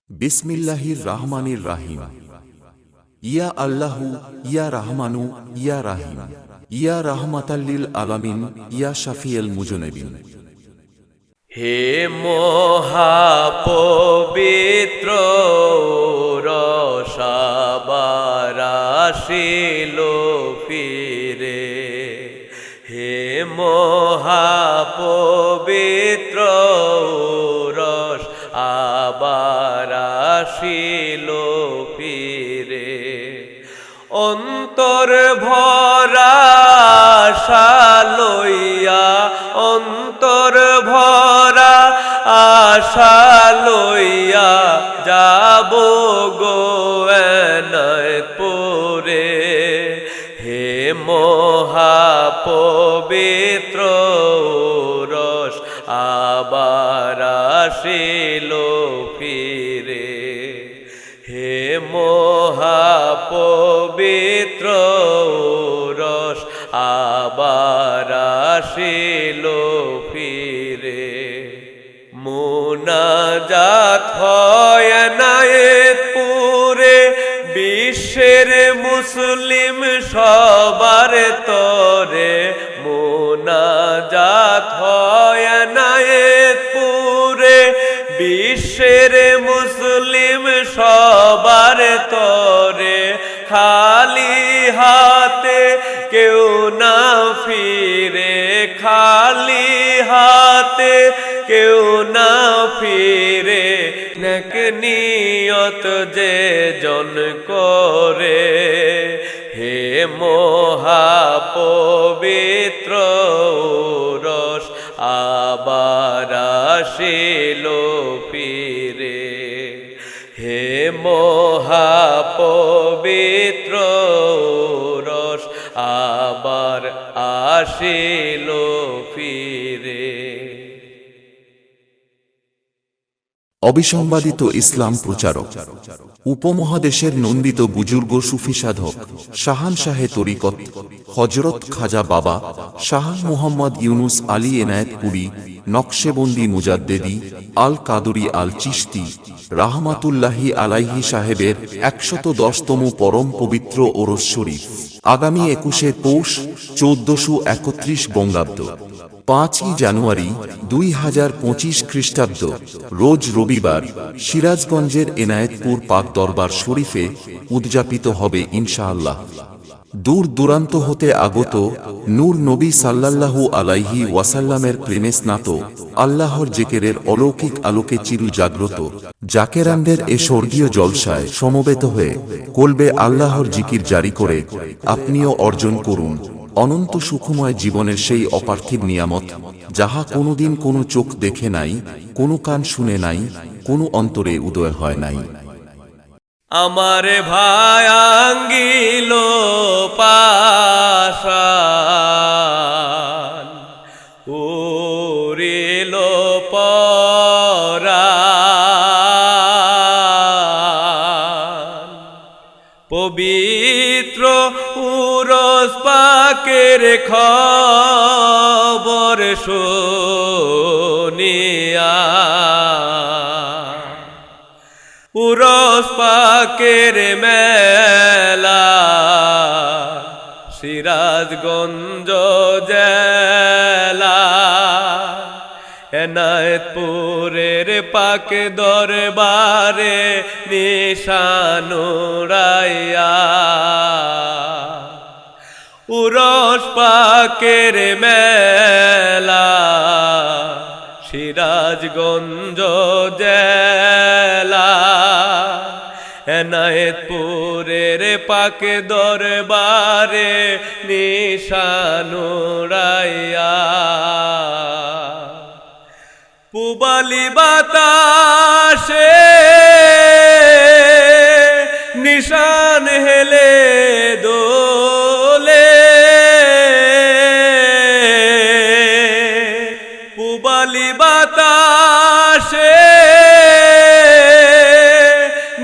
বিসমিল্লাহির রাহমানির রাহিম। ইয়া আল্লাহু, ইয়া রাহমানু, ইয়া রাহিম, ইয়া রাহমাতাল্লিল আলামিন, ইয়া শাফিয়াল মুজনিবিন। হে মহাপবিত্র রসাবার আসিল ফিরে, হে মহাপবিত্র রস আবার আসিল ফিরে। অন্তর ভরা আশা লইয়া, অন্তর ভরা আশা লইয়া যাব গো এনায়েতপুরে। হে মহাপবিত্র রস আবার আসিল ফিরে, হে মহাপবিত্র রস আবার আসিল ফিরে। মুনাজাত হয় এনায়েতপুরে, বিশ্বের মুসলিম সবার তরে। মুনাজাত হয় এনায়েতপুরে, বিশ্বের মুসলিম সবার তরে। খালি হাতে কেউ না ফিরে, খালি হাতে কেউ না ফিরে। নেক নিয়ত যে জন করে, হে মহাপবিত্র রস আবার আসিল ফিরে, হে মহাপবিত্র রস আবার আসিল ফিরে। অবিসংবাদিত ইসলাম প্রচারক, উপমহাদেশের নন্দিত বুজুর্গ সুফি সাধক, শাহানশাহে তরিকত হযরত খাজা বাবা শাহ মুহাম্মদ ইউনুস আলী এনায়েতপুরী নকশেবন্দি মুজাদ্দেদি আল কাদরি আল চিশতি রাহমাতুল্লাহি আলাইহি সাহেবের ১১০তম পরম পবিত্র ওরস শরীফ আগামী ২১শে পৌষ ১৪৩১ বঙ্গাব্দ, ৫ই জানুয়ারি ২০২৫ খ্রিস্টাব্দ, রোজ রবিবার সিরাজগঞ্জের এনায়েতপুর পাক দরবার শরীফে উদযাপিত হবে ইনশাআল্লাহ। দূর দূরান্ত হতে আগত নূর নবী সাল্লাল্লাহু আলাইহি ওয়াসাল্লামের প্রেমে স্নাত, আল্লাহর জিকিরের অলৌকিক আলোকে চিরু জাগ্রত জাকেরানদের এ স্বর্গীয় জলসায় সমবেত হয়ে কলবে আল্লাহর জিকির জারি করে আপনিও অর্জন করুন অনন্ত সুখময় জীবনের সেই অপার্থিব নিয়ামত, যাহা কোনোদিন কোনো চোখ দেখে নাই, কোনো কান শুনে নাই, কোনো অন্তরে উদয় হয় নাই। আমার ভায়াঙ্গিল পাশান, উড়িল পরাণ, পবিত্র উরস পাকের খবর শুনিয়া। উরস পাকের মেলা সিরাজগঞ্জ জেলা, এনায়েতপুরের পাক দরবারে নিশান উড়াইয়া। উরস পাকের মেলা সিরাজগঞ্জ জেলা, এনায়েতপুরের পাক দরবারে নিশান উড়াইয়া। পুবালি বাতাসে নিশান হেলে দোলে, পুবালি বাতাসে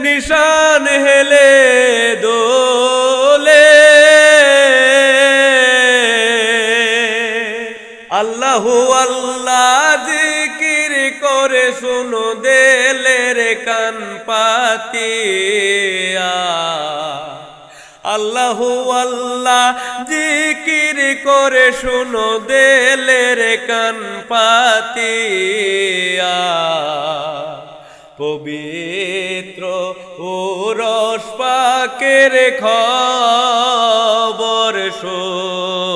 নিশান হেলে দোলে। আল্লাহু আল্লাহ জিকির করে শুনো দিলের কান পাতিয়া আল্লাহু আল্লাহ জিকির করে শুনো দিলের কান পাতিয়া পবিত্র উরস পাকের খবর শোনো